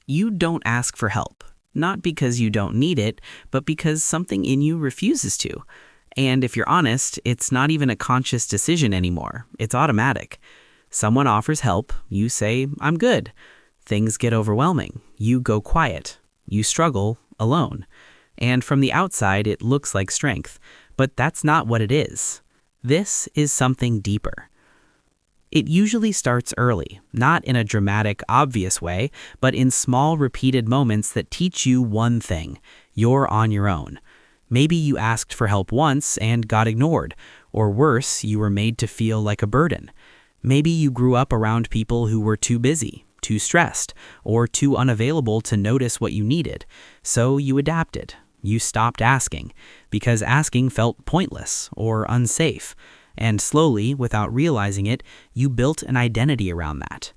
You don't ask for help, not because you don't need it, but because something in you refuses to. And if you're honest, it's not even a conscious decision anymore. It's automatic. Someone offers help, you say, "I'm good." Things get overwhelming. You go quiet. You struggle alone. And from the outside, it looks like strength. But that's not what it is. This is something deeper. It usually starts early, not in a dramatic, obvious way, but in small, repeated moments that teach you one thing: you're on your own. Maybe you asked for help once and got ignored, or worse, you were made to feel like a burden. Maybe you grew up around people who were too busy, too stressed, or too unavailable to notice what you needed, so you adapted. You stopped asking, because asking felt pointless or unsafe. And slowly, without realizing it, you built an identity around that.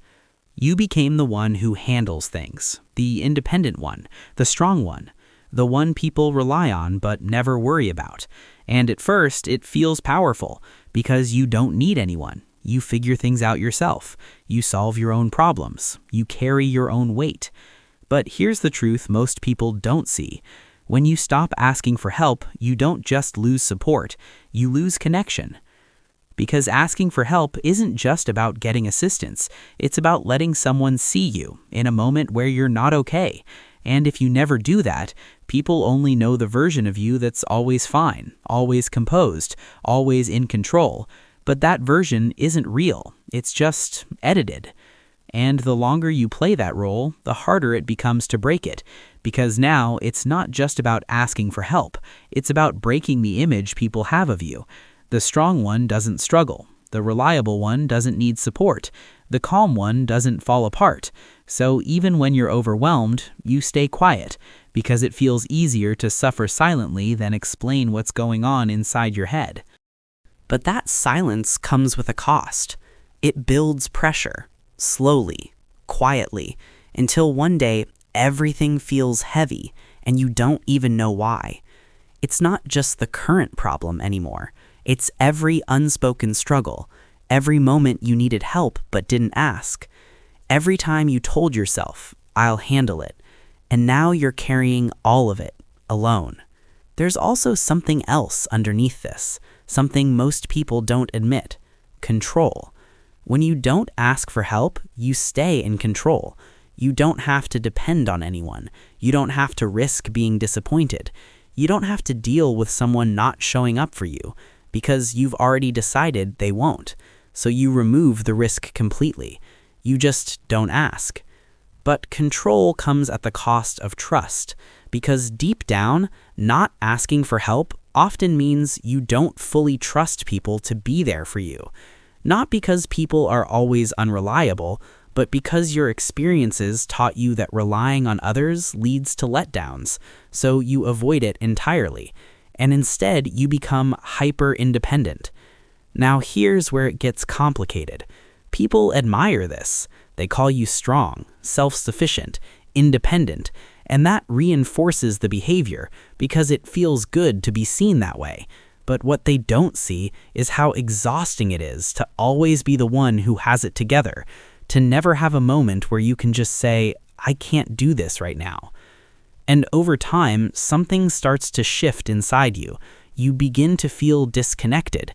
You became the one who handles things, the independent one, the strong one, the one people rely on but never worry about. And at first, it feels powerful because you don't need anyone. You figure things out yourself. You solve your own problems. You carry your own weight. But here's the truth most people don't see. When you stop asking for help, you don't just lose support, you lose connection. Because asking for help isn't just about getting assistance, it's about letting someone see you in a moment where you're not okay. And if you never do that, people only know the version of you that's always fine, always composed, always in control. But that version isn't real, it's just edited. And the longer you play that role, the harder it becomes to break it. Because now it's not just about asking for help, it's about breaking the image people have of you. The strong one doesn't struggle. The reliable one doesn't need support. The calm one doesn't fall apart. So even when you're overwhelmed, you stay quiet, because it feels easier to suffer silently than explain what's going on inside your head. But that silence comes with a cost. It builds pressure, slowly, quietly, until one day everything feels heavy and you don't even know why. It's not just the current problem anymore. It's every unspoken struggle, every moment you needed help but didn't ask, every time you told yourself, "I'll handle it," and now you're carrying all of it, alone. There's also something else underneath this, something most people don't admit: control. When you don't ask for help, you stay in control. You don't have to depend on anyone. You don't have to risk being disappointed. You don't have to deal with someone not showing up for you, because you've already decided they won't. So you remove the risk completely. You just don't ask. But control comes at the cost of trust, because deep down, not asking for help often means you don't fully trust people to be there for you. Not because people are always unreliable, but because your experiences taught you that relying on others leads to letdowns, so you avoid it entirely. And instead, you become hyper-independent. Now here's where it gets complicated. People admire this. They call you strong, self-sufficient, independent, and that reinforces the behavior because it feels good to be seen that way. But what they don't see is how exhausting it is to always be the one who has it together, to never have a moment where you can just say, "I can't do this right now." And over time, something starts to shift inside you. You begin to feel disconnected,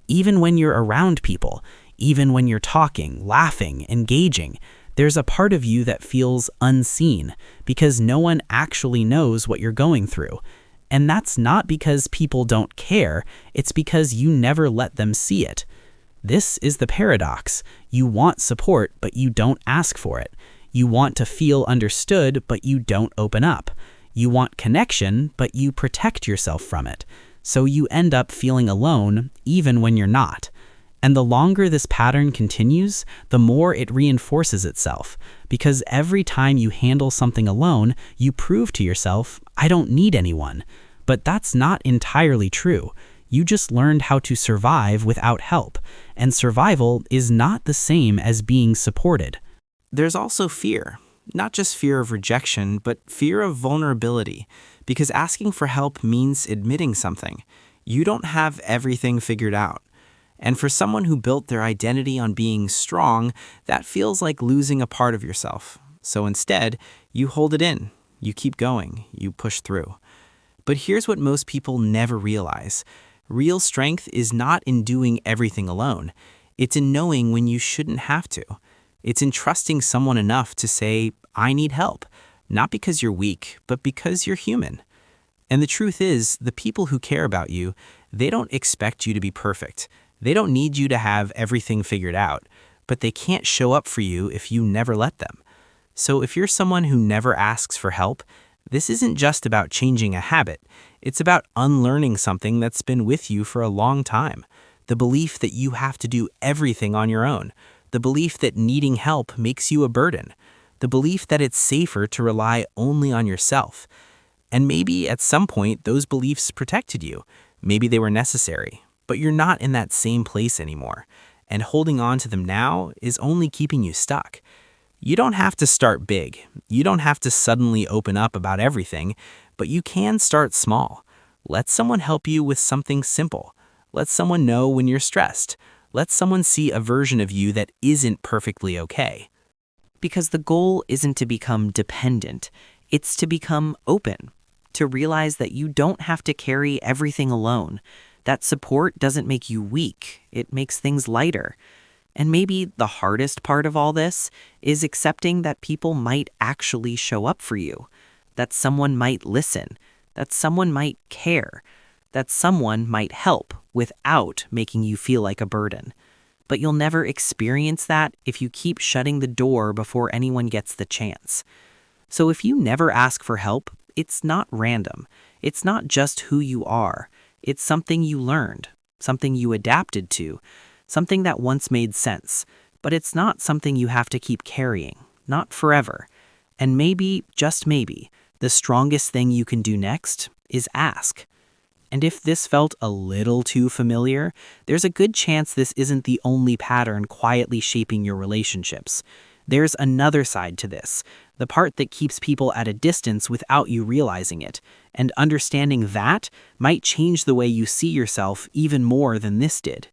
even when you're around people, even when you're talking, laughing, engaging. There's a part of you that feels unseen because no one actually knows what you're going through. And that's not because people don't care, it's because you never let them see it. This is the paradox. You want support, but you don't ask for it. You want to feel understood, but you don't open up. You want connection, but you protect yourself from it. So you end up feeling alone, even when you're not. And the longer this pattern continues, the more it reinforces itself. Because every time you handle something alone, you prove to yourself, "I don't need anyone." But that's not entirely true. You just learned how to survive without help. And survival is not the same as being supported. There's also fear. Not just fear of rejection, but fear of vulnerability. Because asking for help means admitting something. You don't have everything figured out. And for someone who built their identity on being strong, that feels like losing a part of yourself. So instead, you hold it in, you keep going, you push through. But here's what most people never realize. Real strength is not in doing everything alone. It's in knowing when you shouldn't have to. It's in trusting someone enough to say, I need help, not because you're weak, but because you're human. And the truth is, the people who care about you, they don't expect you to be perfect. They don't need you to have everything figured out, but they can't show up for you if you never let them. So if you're someone who never asks for help, this isn't just about changing a habit. It's about unlearning something that's been with you for a long time. The belief that you have to do everything on your own. The belief that needing help makes you a burden. The belief that it's safer to rely only on yourself. And maybe at some point those beliefs protected you. Maybe they were necessary. But you're not in that same place anymore. And holding on to them now is only keeping you stuck. You don't have to start big. You don't have to suddenly open up about everything, but you can start small. Let someone help you with something simple. Let someone know when you're stressed. Let someone see a version of you that isn't perfectly okay. Because the goal isn't to become dependent, it's to become open, to realize that you don't have to carry everything alone. That support doesn't make you weak, it makes things lighter. And maybe the hardest part of all this is accepting that people might actually show up for you, that someone might listen, that someone might care, that someone might help without making you feel like a burden. But you'll never experience that if you keep shutting the door before anyone gets the chance. So if you never ask for help, it's not random. It's not just who you are. It's something you learned, something you adapted to, something that once made sense. But it's not something you have to keep carrying, not forever. And maybe, just maybe, the strongest thing you can do next is ask. And if this felt a little too familiar, there's a good chance this isn't the only pattern quietly shaping your relationships. There's another side to this, the part that keeps people at a distance without you realizing it. And understanding that might change the way you see yourself even more than this did.